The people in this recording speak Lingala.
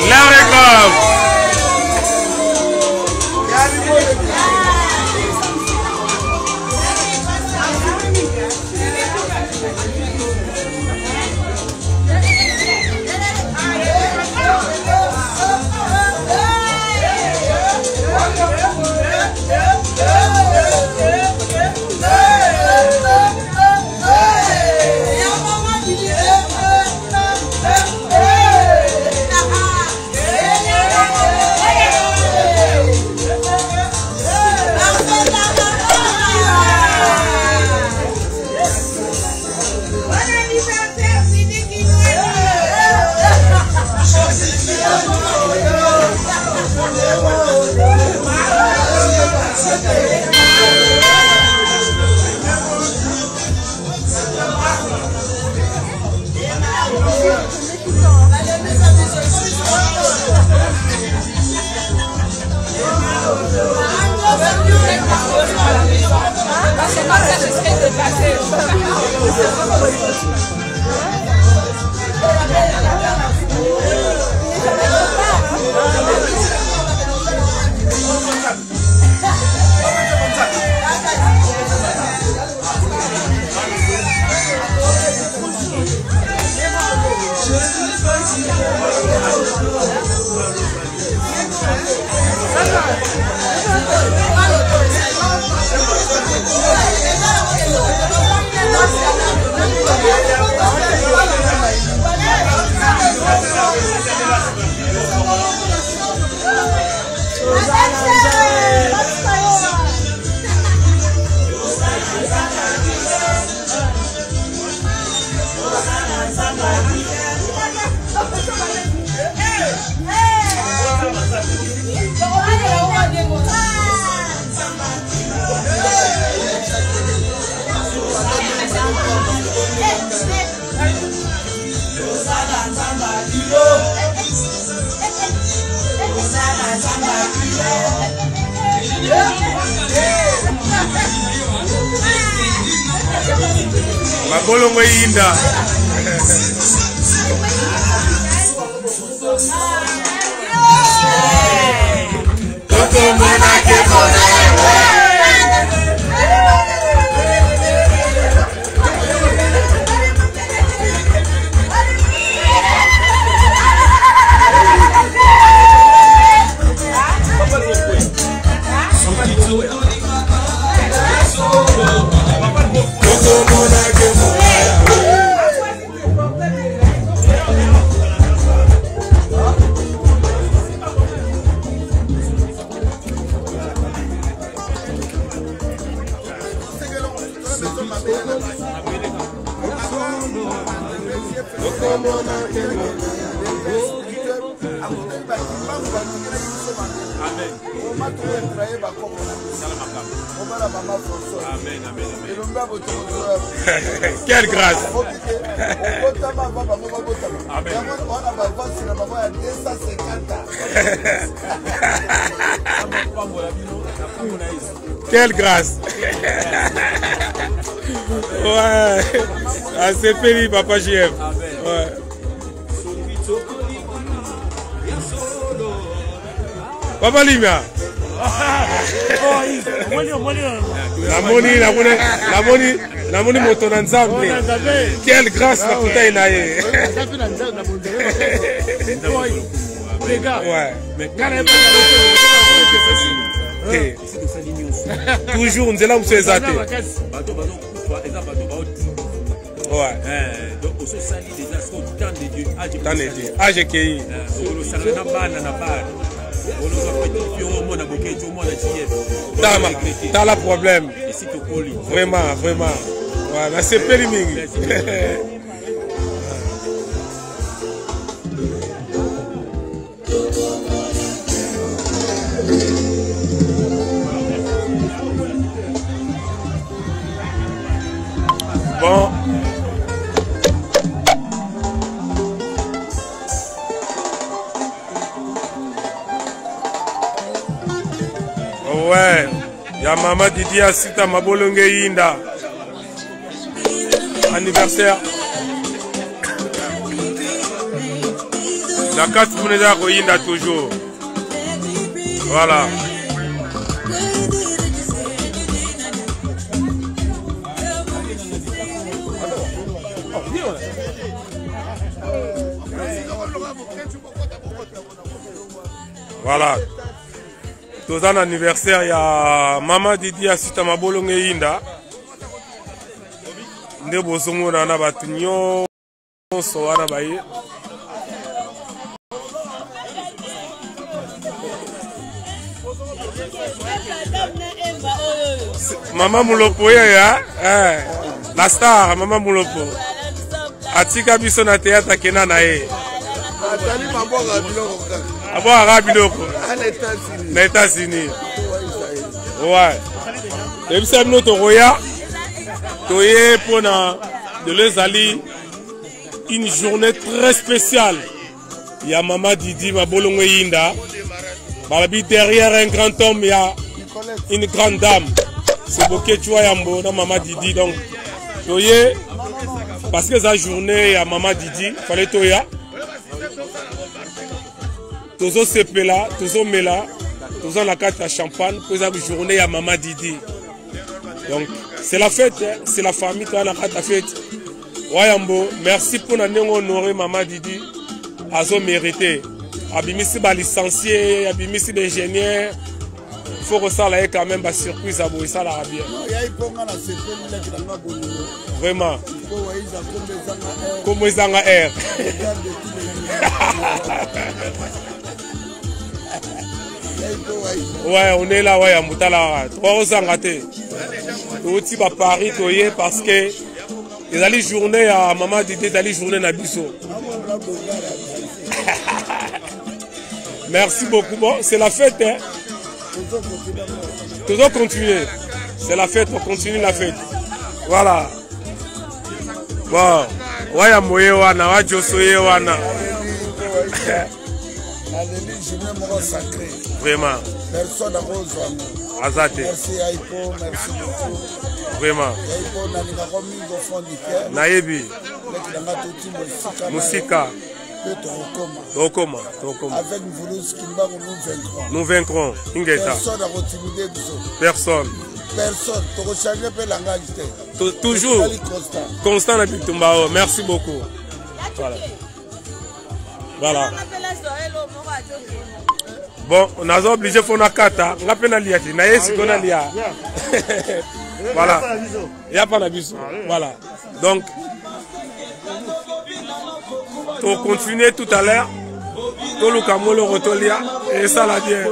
L'heure est grave. Mabolongo yinda. Quelle grâce. Quelle grâce. Ouais. Ah, c'est fini, papa JF. Ouais. Papa Limia. La moni moto ensemble. Quelle grâce la putain inaye. Ouais. Toujours nous allons se zater. Ouais. Donc on se salit des astres tant de Dieu. Tant de Dieu. AGKI. T'as le problème. Vraiment, vraiment. Voilà, c'est périming. Bon. Ouais, ya Mama Didi Asita Mabolonge Yinda. Anniversaire. La carte pour les arts Yinda toujours. Voilà. Voilà. Tous un anniversaire, il y a Mama Didi Asita Mabolonge Yinda. Nde bosongo na batu nyonso wana baye. Mama Mulopo ya, la star, Mama Mulopo. Atika biso na théâtre kena na ye. Atali mabonga biloko. Abo ara biloko. Na États-Unis. Ouais. Et puis nous toya toye pour de les ali une journée très spéciale. Il y a Mama Didi Mabolonge Yinda. Balabi derrière un grand homme, il y a une grande dame. C'est Boké Chouayambo, Mama Didi. Donc, toye, parce que sa journée, il y a Mama Didi, fallait toya. Tozo sepela, tozo mela, tozo la carte à champagne, pour sa journée, il y a Mama Didi. Donc, c'est la fête, hein? C'est la famille qui a la carte à fête. Wayambo, merci pour nous honorer Mama Didi. Azo mérité. Abimisi ba licencié, abimisi d'ingénieur. Il faut que ça là quand même ba surprise à ça la bien. Vraiment. Comme ils ont air. Ouais, on est là, ouais, à Moutala. 3 ans à rater. Aussi à Paris, parce que ils allaient journée à Mama Didi, ils allaient journée à Bisso. Merci beaucoup. Bon, c'est la fête, hein. Toujours continuer. C'est la fête, on continue la fête. Voilà. Bon, waya moye wana, wa josoye wana. Vraiment. Personne n'a besoin. Azate. Merci Aïpo, merci beaucoup. Vraiment. Nayebi. Musika. Tokoma. Avec Mvulus Kimba, nous vaincrons. Personne n'a retiré. Personne. Toujours. Constant la Bitumba. Merci beaucoup. Voilà. Bon, on a obligé de faire une carte. On a fait une liasse. Voilà. Il n'y a pas d'abus. Voilà. Donc, pour continuer tout à l'heure, tout le Camolo Rotolia et ça la bien.